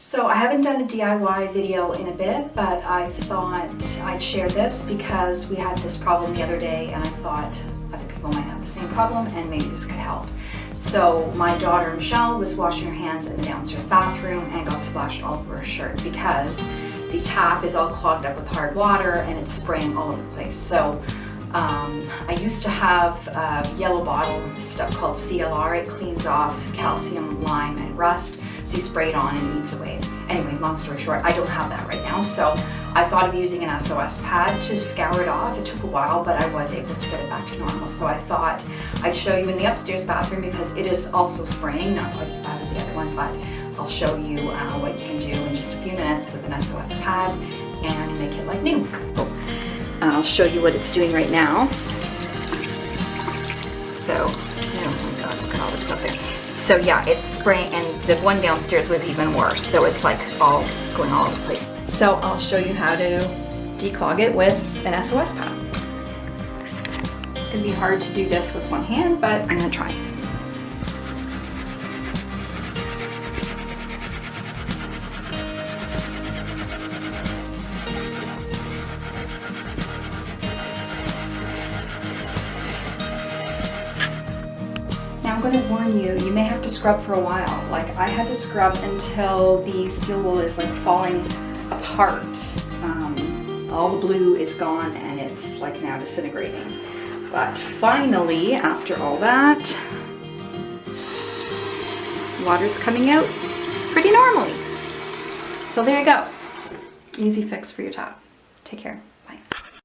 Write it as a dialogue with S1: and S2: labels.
S1: So I haven't done a DIY video in a bit, but I thought I'd share this because we had this problem the other day and I thought other people might have the same problem and maybe this could help. So my daughter Michelle was washing her hands in the downstairs bathroom and got splashed all over her shirt because the tap is all clogged up with hard water and it's spraying all over the place. So I used to have a yellow bottle of this stuff called CLR. It cleans off calcium, lime, and rust. So you spray it on and it eats away. Anyway, long story short, I don't have that right now. So I thought of using an SOS pad to scour it off. It took a while, but I was able to get it back to normal. So I thought I'd show you in the upstairs bathroom because it is also spraying, not quite as bad as the other one, but I'll show you what you can do in just a few minutes with an SOS pad and make it like new. I'll show you what it's doing right now. So, oh my god, look at all this stuff there. So yeah, it's spraying, and the one downstairs was even worse. So it's like all going all over the place. So I'll show you how to declog it with an SOS pad. It's gonna be hard to do this with one hand, but I'm gonna try. I'm going to warn you, you may have to scrub for a while. Like I had to scrub until the steel wool is like falling apart. All the blue is gone and it's like now disintegrating. But finally, after all that, water's coming out pretty normally. So there you go. Easy fix for your tap. Take care.